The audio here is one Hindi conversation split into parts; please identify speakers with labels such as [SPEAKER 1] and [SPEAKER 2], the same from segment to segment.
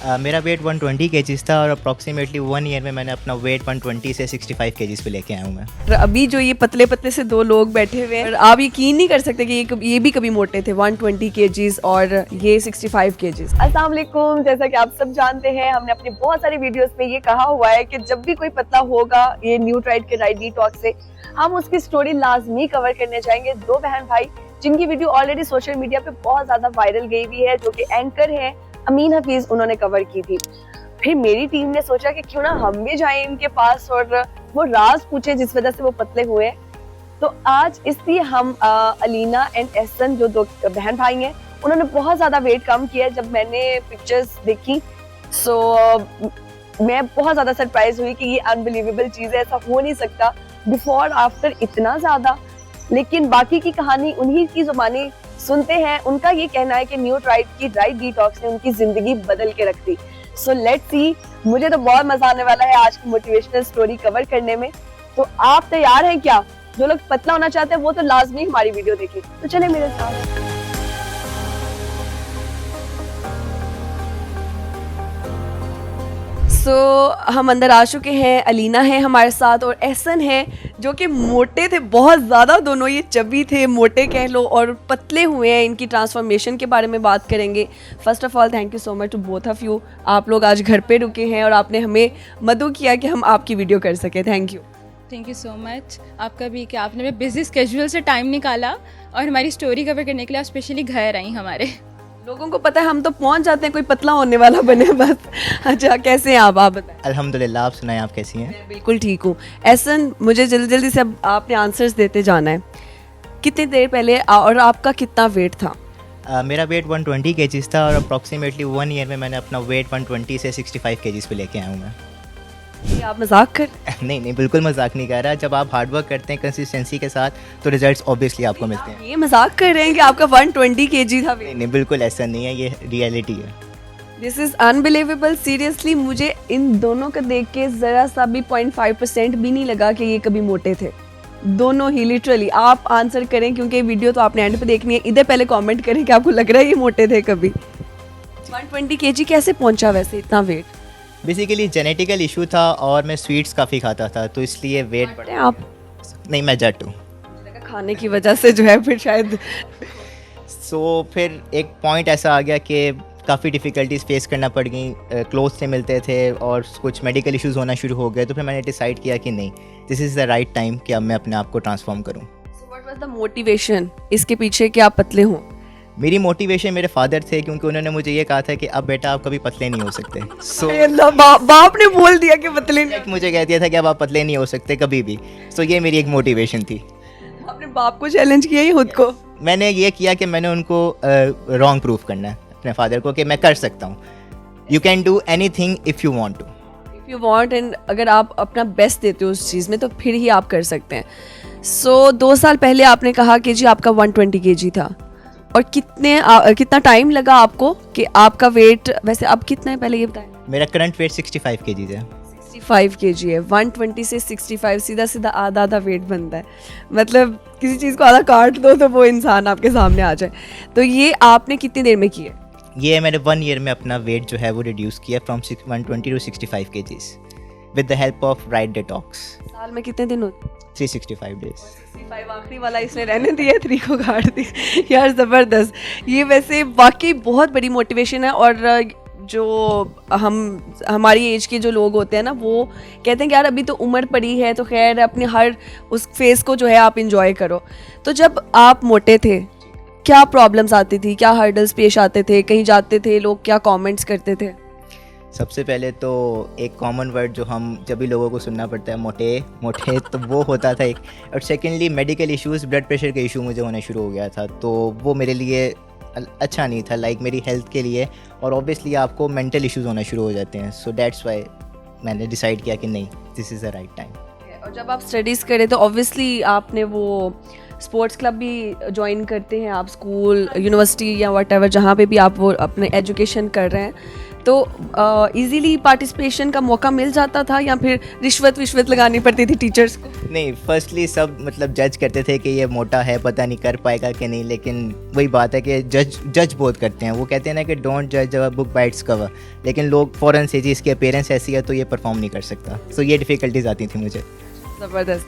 [SPEAKER 1] मेरा वेट 120 केजीज़ था और अप्रॉक्सीमेटली 1 ईयर में मैंने अपना वेट 120 से 65 केजीज़ पे लेके आया हूँ मैं।
[SPEAKER 2] और अभी जो ये पतले पतले से दो लोग बैठे हुए हैं और आप यकीन नहीं कर सकते कि ये भी कभी मोटे थे। 120 केजीज और ये 65 केजीज। अस्सलाम वालेकुम। जैसा कि आप सब जानते हैं, हमने अपनी बहुत सारी वीडियोस में ये कहा हुआ है कि जब भी कोई पतला होगा ये न्यूट्राइट के राइट डिटॉक्स से, हम उसकी स्टोरी लाजमी कवर करने जाएंगे। दो बहन भाई जिनकी वीडियो ऑलरेडी सोशल मीडिया पे बहुत ज्यादा वायरल गई हुई है, जो कि एंकर है अमीन हफीज, उन्होंने कवर की थी। फिर मेरी टीम ने सोचा कि क्यों ना हम भी जाएं इनके पास और वो राज पूछे जिस वजह से वो पतले हुए। तो आज इसलिए हम अलीना एंड एहसन, जो दो बहन भाई हैं, उन्होंने बहुत ज्यादा वेट कम किया। जब मैंने पिक्चर्स देखी मैं बहुत ज्यादा सरप्राइज हुई कि ये अनबिलीवेबल चीज है, ऐसा हो नहीं सकता बिफोर आफ्टर इतना ज्यादा। लेकिन बाकी की कहानी उन्हीं की जुबानी सुनते हैं। उनका ये कहना है कि न्यूट्राइट की राइट डिटॉक्स ने उनकी जिंदगी बदल के रख दी। So let's see. मुझे तो बहुत मजा आने वाला है आज की मोटिवेशनल स्टोरी कवर करने में। तो आप तैयार हैं क्या? जो लोग पतला होना चाहते हैं वो तो लाजमी हमारी वीडियो देखें। तो चले मेरे साथ। हम अंदर आ चुके हैं। अलीना है हमारे साथ और एहसन है जो कि मोटे थे बहुत ज़्यादा। दोनों ये चबी थे, मोटे कह लो, और पतले हुए हैं। इनकी ट्रांसफॉर्मेशन के बारे में बात करेंगे। First of all thank you so much to both of you. आप लोग आज घर पे रुके हैं और आपने हमें मदद किया कि हम आपकी वीडियो कर सके। थैंक यू
[SPEAKER 3] सो मच आपका भी कि आपने बिजी स्केड्यूल से टाइम निकाला और हमारी स्टोरी कवर करने के लिए आप स्पेशली घर आई हमारे।
[SPEAKER 2] लोगों को पता है हम तो पहुंच जाते हैं कोई पतला होने वाला बने बस। अच्छा, कैसे हैं आप बताएं।
[SPEAKER 1] अल्हम्दुलिल्लाह, आप सुनाएं, आप कैसी हैं?
[SPEAKER 2] मैं बिल्कुल ठीक हूँ। एहसन, मुझे जल्दी जल्दी से अब आपने आंसर्स देते जाना है। कितनी देर पहले और आपका कितना वेट था?
[SPEAKER 1] मेरा वेट 120 केजीज़ था और अप्रॉक्सीमेटली 1 ईयर में मैंने अपना वेट 120 से 65 केजीज़ पे लेके आया हूँ मैं।
[SPEAKER 2] ये आप मजाक कर?
[SPEAKER 1] नहीं, बिल्कुल मजाक नहीं कर रहा। जब आप हार्ड वर्क करते हैं कंसिस्टेंसी के साथ तो रिजल्ट्स ऑब्वियसली आपको मिलते हैं।
[SPEAKER 2] ये मजाक कर रहे हैं कि आपका 120 केजी था?
[SPEAKER 1] नहीं, बिल्कुल ऐसा नहीं है, ये रियलिटी है।
[SPEAKER 2] This is unbelievable. सीरियसली मुझे इन दोनों को देख के जरा सा भी 0.5% भी नहीं लगा कि ये कभी मोटे थे। दोनों ही लिटरली। आप आंसर करें क्योंकि वीडियो तो आपने एंड पे देखनी है। इधर पहले कमेंट करें कि आपको लग रहा है ये मोटे थे कभी। 120 केजी कैसे पहुंचा वैसे इतना वेट?
[SPEAKER 1] बेसिकली जेनेटिकल इशू था और मैं स्वीट्स काफ़ी खाता था तो इसलिए वेट बढ़ा।
[SPEAKER 2] आप?
[SPEAKER 1] नहीं, मैं जट हूँ।
[SPEAKER 2] खाने की वजह से जो है फिर शायद।
[SPEAKER 1] फिर एक पॉइंट ऐसा आ गया कि काफ़ी डिफ़िकल्टीज फेस करना पड़ गई। क्लोथ्स नहीं मिलते थे और कुछ मेडिकल इश्यूज होना शुरू हो गए। तो फिर मैंने डिसाइड किया कि नहीं, this is the right time कि अब मैं अपने आप को ट्रांसफॉर्म करूँ।
[SPEAKER 2] व्हाट वाज द मोटिवेशन इसके पीछे कि आप पतले हों?
[SPEAKER 1] मेरी मोटिवेशन मेरे फादर थे, क्योंकि उन्होंने मुझे ये कहा था कि अब बेटा आप कभी पतले नहीं हो सकते।
[SPEAKER 2] बाप ने बोल दिया कि पतले नहीं?
[SPEAKER 1] मुझे कह दिया था कि अब आप पतले नहीं हो सकते कभी भी। ये मेरी एक मोटिवेशन थी।
[SPEAKER 2] आपने बाप को चैलेंज किया ही खुद को?
[SPEAKER 1] मैंने ये किया कि मैंने उनको रॉन्ग प्रूफ करना है अपने फादर को कि मैं कर सकता हूँ। You can do anything if you want to.
[SPEAKER 2] If you want, and अगर आप अपना बेस्ट देते हो उस चीज़ में तो फिर ही आप कर सकते हैं। 2 साल पहले आपने कहा कि जी आपका 120 केजी था। और कितना टाइम लगा आपको कि आपका वेट वैसे अब कितना है पहले ये बताएं?
[SPEAKER 1] मेरा करंट वेट 65 केजीज़ है।
[SPEAKER 2] 65 केजी है। 120 से 65 सीधा सीधा आधा वेट बनता है। मतलब किसी चीज़ को आधा काट दो तो वो इंसान आपके सामने आ जाए। तो ये आपने कितनी देर में किया?
[SPEAKER 1] ये मैंने 1 ईयर में अपना वेट जो है वो रिड्यूस किया from 120 to 65 kgs with the help of right detox.
[SPEAKER 2] साल में कितने दिन होते?
[SPEAKER 1] 365 डेज।
[SPEAKER 2] 65 आखिरी वाला इसने रहने दिया, 3 को काट दिया। यार ज़बरदस्त। ये वैसे वाकई बहुत बड़ी मोटिवेशन है। और जो हमारी एज के जो लोग होते हैं ना, वो कहते हैं कि यार अभी तो उम्र पड़ी है तो खैर अपने हर उस फेस को जो है आप इंजॉय करो। तो जब आप मोटे थे क्या प्रॉब्लम्स आती थी, क्या हर्डल्स पेश आते थे? कहीं जाते थे लोग क्या कमेंट्स करते थे?
[SPEAKER 1] सबसे पहले तो एक कॉमन वर्ड जो हम जब भी लोगों को सुनना पड़ता है, मोटे तो वो होता था एक। और secondly medical issues, blood pressure के इशू मुझे होना शुरू हो गया था। तो वो मेरे लिए अच्छा नहीं था, लाइक मेरी हेल्थ के लिए। और ऑब्वियसली आपको मेंटल इश्यूज़ होना शुरू हो जाते हैं। सो दैट्स वाई मैंने डिसाइड किया कि नहीं, this is the right time.
[SPEAKER 2] और जब आप स्टडीज़ करें तो ऑब्वियसली आपने वो स्पोर्ट्स क्लब भी ज्वाइन करते हैं आप, स्कूल यूनिवर्सिटी या व्हाटएवर जहाँ पे भी आप वो अपने एजुकेशन कर रहे हैं। तो इजीली पार्टिसिपेशन का मौका मिल जाता था या फिर रिश्वत लगानी पड़ती थी टीचर्स को?
[SPEAKER 1] नहीं, फर्स्टली सब मतलब जज करते थे कि ये मोटा है, पता नहीं कर पाएगा कि नहीं, लेकिन वही बात है कि जज बहुत करते हैं। वो कहते हैं ना कि डोंट जज a book by its cover, लेकिन लोग फ़ौरन से जी इसकी अपीयरेंस ऐसी है तो ये परफॉर्म नहीं कर सकता। सो ये डिफ़िकल्टीज आती थी मुझे।
[SPEAKER 2] ज़बरदस्त।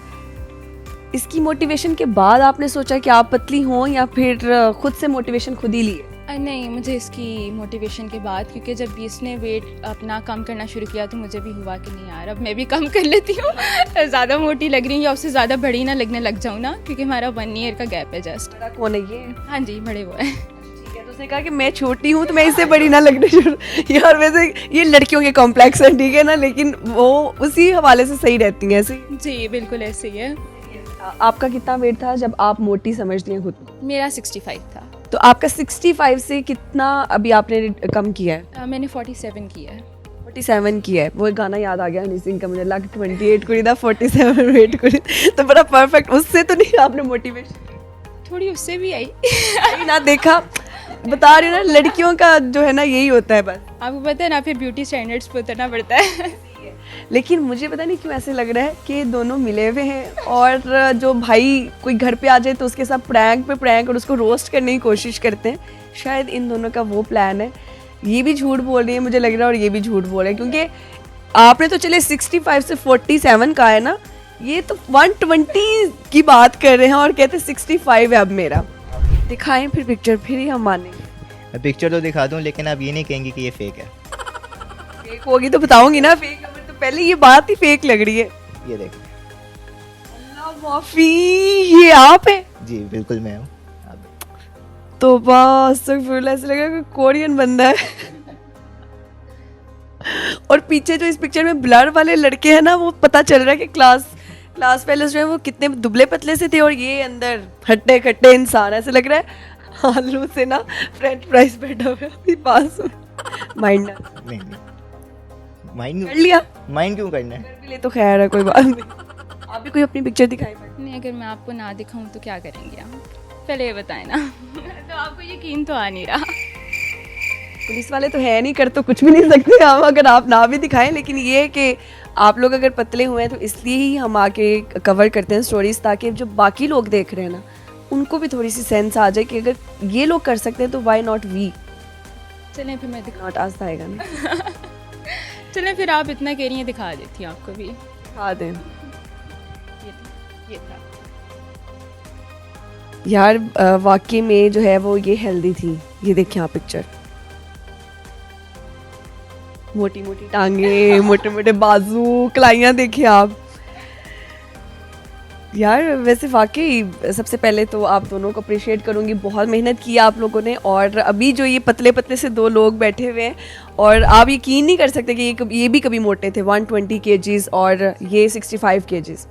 [SPEAKER 2] इसकी मोटिवेशन के बाद आपने सोचा कि आप पतली हों या फिर खुद से मोटिवेशन खुद ही लिए?
[SPEAKER 3] नहीं, मुझे इसकी मोटिवेशन के बाद, क्योंकि जब इसने वेट अपना कम करना शुरू किया तो मुझे भी हुआ कि नहीं यार, अब मैं भी कम कर लेती हूँ। ज़्यादा मोटी लग रही हूँ या उससे ज़्यादा बड़ी ना लगने लग जाऊँ ना, क्योंकि हमारा 1 ईयर का गैप है जस्ट।
[SPEAKER 2] बड़ा कौन है ये?
[SPEAKER 3] हाँ जी, बड़े वो है।
[SPEAKER 2] ठीक है, तो उसने कहा कि मैं छोटी हूँ तो मैं इससे बड़ी ना लगने शुरू। यार वैसे ये लड़कियों के कॉम्प्लेक्स हैं, ठीक है ना, लेकिन वो उसी हवाले से सही रहती हैं ऐसे ही।
[SPEAKER 3] जी बिल्कुल ऐसे ही है।
[SPEAKER 2] आपका कितना वेट था जब आप मोटी समझती हैं खुद को?
[SPEAKER 3] मेरा 65 था।
[SPEAKER 2] तो आपका 65 से कितना अभी आपने कम किया है?
[SPEAKER 3] मैंने 47 किया है।
[SPEAKER 2] 47 किया है। वो गाना याद आ गया हनी सिंह का मुझे, लग 28 कुड़ी दा 47 वेट कुड़ी। तो बड़ा परफेक्ट। उससे तो नहीं आपने मोटिवेशन?
[SPEAKER 3] थोड़ी उससे भी आई।
[SPEAKER 2] आई ना, देखा, बता रही हूँ ना, लड़कियों का जो है ना यही होता है बस।
[SPEAKER 3] आपको पता है ना, फिर ब्यूटी स्टैंडर्ड्स पे उतरना पड़ता है।
[SPEAKER 2] लेकिन मुझे पता नहीं क्यों ऐसे लग रहा है कि दोनों मिले हुए हैं, और जो भाई कोई घर पे आ जाए तो उसके साथ प्रैंक पे प्रैंक और उसको रोस्ट करने की कोशिश करते हैं। शायद इन दोनों का वो प्लान है। ये भी झूठ बोल रही है मुझे लग रहा है, और ये भी झूठ बोल रहे हैं, क्योंकि आपने तो चले 65 से 47 का है ना, ये तो 120 की बात कर रहे हैं और कहते हैं 65 है अब मेरा। दिखाएं फिर पिक्चर, फिर ही हम मानेंगे।
[SPEAKER 1] मैं पिक्चर तो दिखा दूँ, लेकिन आप ये नहीं कहेंगे कि ये फेक है।
[SPEAKER 2] फेक होगी तो बताऊंगी ना, फेक है तो पहले ये बात ही फेक लग रही है।
[SPEAKER 1] ये देख।
[SPEAKER 2] अल्लाह माफी, ये आप है?
[SPEAKER 1] जी बिल्कुल मैं हूँ।
[SPEAKER 2] तो बस ऐसे लग रहा है कोई कोरियन बंदा है। और पीछे जो इस पिक्चर में ब्लर वाले लड़के हैं ना, वो पता चल रहा है कि क्लास पहले जो है वो कितने दुबले पतले से थे, और ये अंदर हट्टे खट्टे इंसान। ऐसे लग रहा है आलू से ना फ्रेंच फ्राइज बैठा हुआ है अभी पास में। माइंड
[SPEAKER 1] नहीं माइंड
[SPEAKER 2] कर लिया?
[SPEAKER 1] माइंड क्यों करना है?
[SPEAKER 2] कर भी ले तो खैर है, कोई बात नहीं। आप भी कोई अपनी पिक्चर दिखाई?
[SPEAKER 3] नहीं, अगर मैं आपको ना दिखाऊं तो क्या करेंगे आप? पहले ये बताएं ना। तो आपको यकीन तो आ नहीं रहा।
[SPEAKER 2] पुलिस वाले तो है नहीं, कर तो कुछ भी नहीं सकते हम अगर आप ना भी दिखाएं। लेकिन ये है कि आप लोग अगर पतले हुए हैं तो इसलिए ही हम आके कवर करते हैं स्टोरीज, ताकि जो बाकी लोग देख रहे हैं ना उनको भी थोड़ी सी सेंस आ जाए कि अगर ये लोग कर सकते हैं तो वाई नॉट वी।
[SPEAKER 3] चलें फिर मैं दिखा
[SPEAKER 2] नॉट आज आएगा ना।
[SPEAKER 3] चलें फिर, आप इतना कह रही हैं, दिखा देती हूँ आपको भी।
[SPEAKER 2] दिखा दें
[SPEAKER 3] ये था।
[SPEAKER 2] यार वाकई में जो है वो ये हेल्दी थी। ये देखिए आप पिक्चर, मोटी मोटी टांगे, मोटे मोटे बाजू, कलाइयाँ देखिए आप। यार वैसे वाकई सबसे पहले तो आप दोनों को अप्रिशिएट करूँगी, बहुत मेहनत की आप लोगों ने। और अभी जो ये पतले पतले से दो लोग बैठे हुए हैं, और आप यकीन नहीं कर सकते कि ये भी कभी मोटे थे, 120 kgs और ये 65 kgs।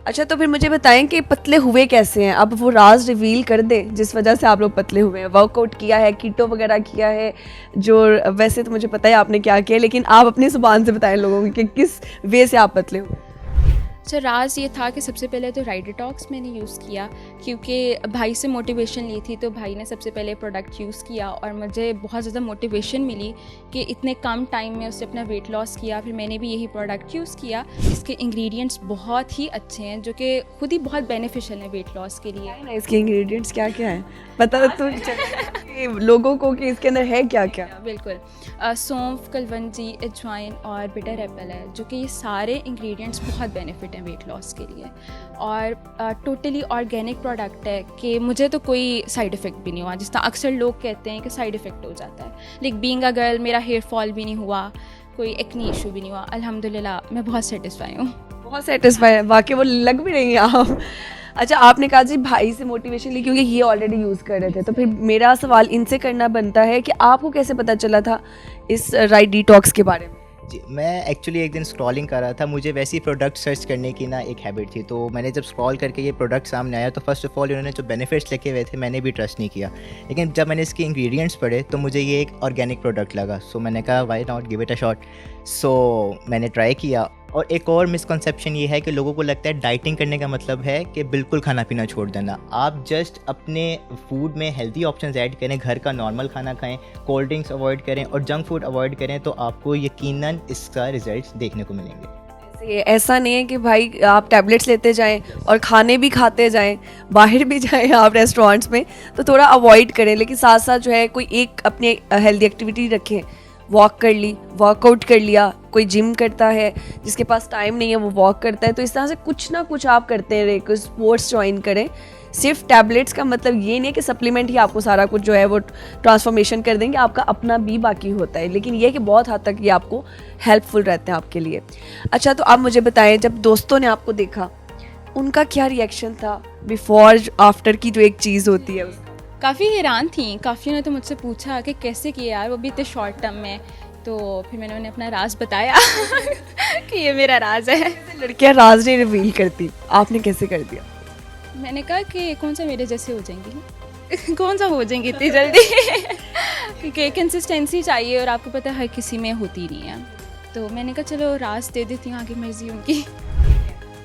[SPEAKER 2] अच्छा, तो फिर मुझे बताएं कि पतले हुए कैसे हैं? अब वो राज रिवील कर दें जिस वजह से आप लोग पतले हुए हैं। वर्कआउट किया है, कीटो वगैरह किया है, जो वैसे तो मुझे पता है आपने क्या किया, लेकिन आप अपनी ज़ुबान से बताएं लोगों को कि किस वे से आप पतले हुए।
[SPEAKER 3] अच्छा, राज ये था कि सबसे पहले तो राइड डिटॉक्स मैंने यूज़ किया, क्योंकि भाई से मोटिवेशन ली थी, तो भाई ने सबसे पहले प्रोडक्ट यूज़ किया और मुझे बहुत ज़्यादा मोटिवेशन मिली कि इतने कम टाइम में उसने अपना वेट लॉस किया। फिर मैंने भी यही प्रोडक्ट यूज़ किया। इसके इंग्रेडिएंट्स बहुत ही अच्छे हैं, जो कि खुद ही बहुत बेनिफिशियल हैं वेट लॉस के लिए।
[SPEAKER 2] इसके इंग्रेडिएंट्स क्या क्या है बता तो लोगों को कि इसके अंदर है क्या क्या।
[SPEAKER 3] बिल्कुल, सौंफ, कलवंजी, अजवाइन और बिटर एप्पल है, जो कि ये सारे इंग्रेडिएंट्स बहुत बेनिफिट हैं वेट लॉस के लिए। और टोटली ऑर्गेनिक प्रोडक्ट है कि मुझे तो कोई साइड इफ़ेक्ट भी नहीं हुआ, जिस तरह अक्सर लोग कहते हैं कि साइड इफ़ेक्ट हो जाता है। लाइक बीइंग अ गर्ल, मेरा हेयर फॉल भी नहीं हुआ, कोई एक्नी इशू भी नहीं हुआ। अल्हम्दुलिल्लाह मैं बहुत सेटिस्फाई हूँ।
[SPEAKER 2] बहुत सेटिस्फाई है, वाकई वो लग भी रही हैं आप। अच्छा, आपने कहा जी भाई से मोटिवेशन ली क्योंकि ये ऑलरेडी यूज़ कर रहे थे, तो फिर मेरा सवाल इनसे करना बनता है कि आपको कैसे पता चला था इस राइड डिटॉक्स के बारे में?
[SPEAKER 1] जी, मैं एक्चुअली एक दिन स्क्रॉलिंग कर रहा था, मुझे वैसे ही प्रोडक्ट सर्च करने की ना एक हैबिट थी। तो मैंने जब स्क्रॉल करके ये प्रोडक्ट सामने आया तो फर्स्ट ऑफ ऑल इन्होंने जो बेनिफिट्स लिखे हुए थे मैंने भी ट्रस्ट नहीं किया, लेकिन जब मैंने इसके इंग्रेडिएंट्स पढ़े तो मुझे ये एक ऑर्गेनिक प्रोडक्ट लगा। सो मैंने कहा why not give it a shot. So मैंने ट्राई किया और एक और मिसकंसेप्शन ये है कि लोगों को लगता है डाइटिंग करने का मतलब है कि बिल्कुल खाना पीना छोड़ देना। आप जस्ट अपने फूड में हेल्दी ऑप्शंस ऐड करें, घर का नॉर्मल खाना खाएं, कोल्ड ड्रिंक्स अवॉइड करें और जंक फूड अवॉइड करें, तो आपको यकीनन इसका रिजल्ट्स देखने को मिलेंगे।
[SPEAKER 2] ऐसा नहीं है कि भाई आप टैबलेट्स लेते जाएं और खाने भी खाते जाएं, बाहर भी जाएं आप रेस्टोरेंट्स में, तो थोड़ा अवॉइड करें, लेकिन साथ साथ जो है कोई एक अपने हेल्दी एक्टिविटी रखें। वॉक कर ली, वर्कआउट कर लिया, कोई जिम करता है, जिसके पास टाइम नहीं है वो वॉक करता है, तो इस तरह से कुछ ना कुछ आप करते रहे, कोई स्पोर्ट्स ज्वाइन करें। सिर्फ टैबलेट्स का मतलब ये नहीं है कि सप्लीमेंट ही आपको सारा कुछ जो है वो ट्रांसफॉर्मेशन कर देंगे, आपका अपना भी बाकी होता है, लेकिन ये है कि बहुत हद तक ये आपको हेल्पफुल रहते हैं आपके लिए। अच्छा, तो आप मुझे बताएं, जब दोस्तों ने आपको देखा उनका क्या रिएक्शन था, बिफोर आफ्टर की जो एक चीज़ होती है उसका?
[SPEAKER 3] काफ़ी हैरान थी, काफ़ी ने तो मुझसे पूछा कि कैसे किया यार, वो भी इतने शॉर्ट टर्म में। तो फिर मैंने उन्हें अपना राज बताया कि ये मेरा राज है।
[SPEAKER 2] लड़कियां राज नहीं रिवील करती, आपने कैसे कर दिया?
[SPEAKER 3] मैंने कहा कि कौन सा मेरे जैसे हो जाएंगी कौन सा हो जाएंगी इतनी जल्दी क्योंकि कंसिस्टेंसी चाहिए और आपको पता है हर किसी में होती नहीं है। तो मैंने कहा चलो राज दे देती हूँ, आगे मर्जी उनकी।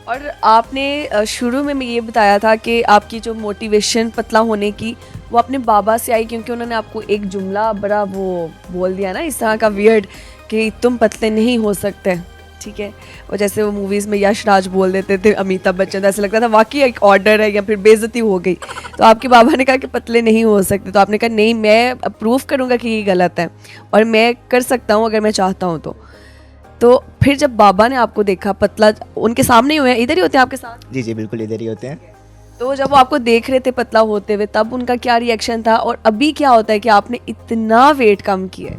[SPEAKER 2] और आपने शुरू में ये बताया था कि आपकी जो मोटिवेशन पतला होने की वो अपने बाबा से आई, क्योंकि उन्होंने आपको एक जुमला बड़ा वो बोल दिया ना इस तरह का वियर्ड कि तुम पतले नहीं हो सकते, ठीक है। और जैसे वो मूवीज़ में यश राज बोल देते थे अमिताभ बच्चन, तो ऐसा लगता था वाकई एक ऑर्डर है या फिर बेइज्जती हो गई। तो आपके बाबा ने कहा कि पतले नहीं हो सकते, तो आपने कहा नहीं, मैं अप्रूव करूँगा कि ये गलत है और मैं कर सकता हूँ अगर मैं चाहता हूँ तो फिर जब बाबा ने आपको देखा पतला, उनके सामने ही हुए, इधर ही होते हैं आपके साथ?
[SPEAKER 1] जी जी बिल्कुल, इधर ही होते हैं।
[SPEAKER 2] तो जब वो आपको देख रहे थे पतला होते हुए, तब उनका क्या रिएक्शन था, और अभी क्या होता है कि आपने इतना वेट कम किया है?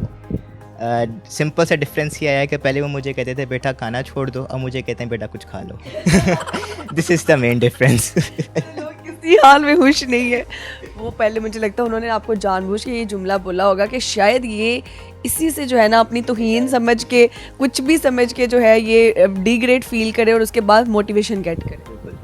[SPEAKER 1] सिंपल सा डिफरेंस ये आया है कि पहले वो मुझे कहते थे बेटा खाना छोड़ दो, अब मुझे कहते हैं बेटा कुछ खा लो। This is the main difference.
[SPEAKER 2] लोग किसी हाल में खुश नहीं है। वो पहले मुझे लगता है उन्होंने आपको जानबूझ के ये जुमला बोला होगा कि शायद ये इसी से जो है ना अपनी तौहीन समझ के, कुछ भी समझ के जो है ये डिग्रेड फील करे और उसके बाद मोटिवेशन गेट करे।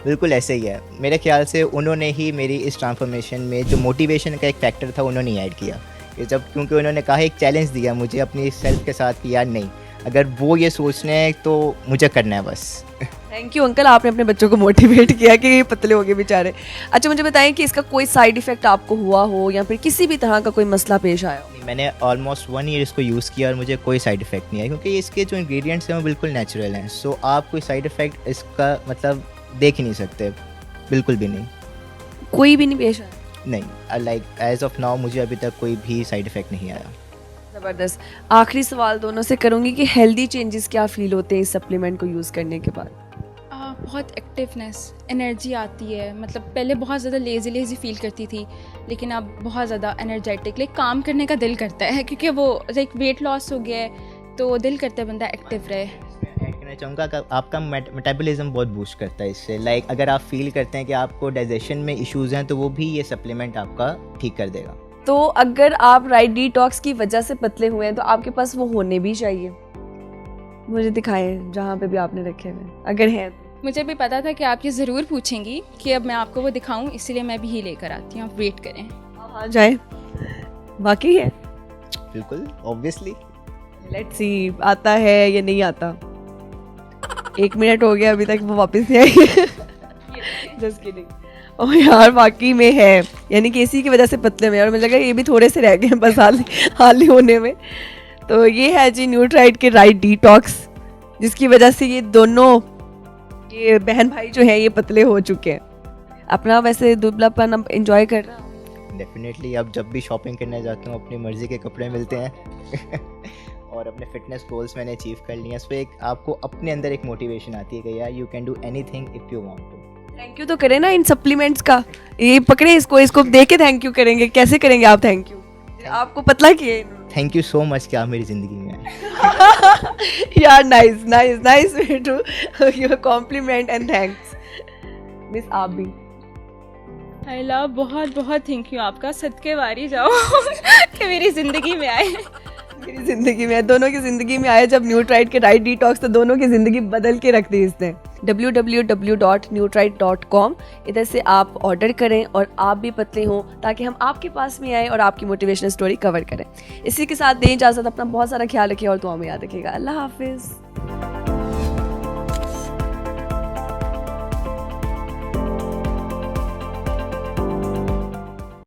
[SPEAKER 1] बिल्कुल ऐसे ही है। मेरे ख्याल से उन्होंने ही मेरी इस ट्रांसफॉर्मेशन में जो मोटिवेशन का एक फैक्टर था उन्होंने ऐड किया, कि जब क्योंकि उन्होंने कहा, एक चैलेंज दिया मुझे अपनी सेल्फ के साथ कि यार नहीं, अगर वो ये सोच रहे हैं तो मुझे करना है बस।
[SPEAKER 2] थैंक यू अंकल, आपने अपने बच्चों को मोटिवेट किया कि ये पतले हो गए बेचारे। अच्छा, मुझे बताएं कि इसका कोई साइड इफेक्ट आपको हुआ हो या फिर किसी भी तरह का कोई मसला पेश आया हो?
[SPEAKER 1] मैंने ऑलमोस्ट 1 ईयर इसको यूज़ किया और मुझे कोई साइड इफ़ेक्ट नहीं आया, क्योंकि इसके जो इंग्रेडिएंट्स हैं वो बिल्कुल नेचुरल हैं। सो आप कोई साइड इफ़ेक्ट इसका मतलब देख ही नहीं सकते, बिल्कुल भी नहीं।
[SPEAKER 2] कोई भी नहीं पेश आया?
[SPEAKER 1] नहीं, लाइक एज ऑफ नाउ मुझे अभी तक कोई भी साइड इफ़ेक्ट नहीं आया।
[SPEAKER 2] ज़बरदस्त। आखिरी सवाल दोनों से करूँगी कि हेल्दी चेंजेस क्या फील होते हैं इस सप्लीमेंट को यूज़ करने के बाद?
[SPEAKER 3] बहुत एक्टिवनेस, एनर्जी आती है। मतलब पहले बहुत ज़्यादा लेज़ी फील करती थी, लेकिन अब बहुत ज़्यादा एनर्जेटिक, लाइक काम करने का दिल करता है, क्योंकि वो लाइक वेट लॉस हो गया है तो दिल करता है बंदा एक्टिव रहे।
[SPEAKER 1] ऐड करना चाहूँगा कि आपका मेटाबॉलिज्म बहुत बूस्ट करता है इससे। लाइक अगर आप फील करते हैं कि आपको डाइजेशन में इश्यूज़ हैं तो वो भी ये सप्लीमेंट आपका ठीक कर देगा।
[SPEAKER 2] तो अगर आप राइट डिटॉक्स की वजह से पतले हुए हैं तो आपके पास वो होने भी चाहिए। मुझे दिखाएं जहाँ पे भी आपने रखे हुए, अगर हैं तो।
[SPEAKER 3] मुझे भी पता था कि आप ये ज़रूर पूछेंगी कि अब मैं आपको वो दिखाऊं, इसलिए मैं भी ही लेकर आती हूँ। आप वेट करें।
[SPEAKER 2] हाँ जाए, बाकी है
[SPEAKER 1] बिल्कुल, ऑब्वियसली।
[SPEAKER 2] लेट्स सी आता है या नहीं आता। 1 मिनट हो गया अभी तक वो वापस नहीं आई। Just kidding. ओह यार, वाकई में है, यानी कि इसी की वजह से पतले में, और मुझे लगा ये भी थोड़े से रह गए हैं बस हाल ही होने में। तो ये है जी न्यूट्राइट के राइट डिटॉक्स, जिसकी वजह से ये दोनों ये बहन भाई जो है ये पतले हो चुके हैं। अपना वैसे दुबलापन अब एंजॉय कर रहा हूँ
[SPEAKER 1] डेफिनेटली। अब जब भी शॉपिंग करने जाता हूँ अपनी मर्जी के कपड़े मिलते हैं। और अपने फिटनेस गोल्स मैंने अचीव कर लिए हैं। सो एक आपको अपने अंदर एक मोटिवेशन आती है कि यार you can do anything if you want to.
[SPEAKER 2] Thank you तो करें ना इन सप्लीमेंट्स का, ये पकड़े इसको देख के थैंक यू करेंगे। कैसे करेंगे आप थैंक यू? आपको पतला किए।
[SPEAKER 1] थैंक यू सो मच कि आप मेरी ज़िंदगी में आए।
[SPEAKER 2] यार nice way to your compliment and thanks. Miss आप भी
[SPEAKER 3] आई लव, बहुत बहुत थैंक यू आपका। सदके वारी जाओ कि मेरी ज़िंदगी में आए।
[SPEAKER 2] मेरी ज़िंदगी में, दोनों की ज़िंदगी में आए जब न्यूट्राइट के राइट डिटॉक्स, तो दोनों की ज़िंदगी बदल के रख दी इसने। www.nutrite.com, इधर से आप ऑर्डर करें और आप भी पतले हों, ताकि हम आपके पास में आए और आपकी मोटिवेशनल स्टोरी कवर करें। इसी के साथ दें इजाज़त, अपना बहुत सारा ख्याल रखिए और दुआ में याद रखिएगा। अल्लाह हाफिज़।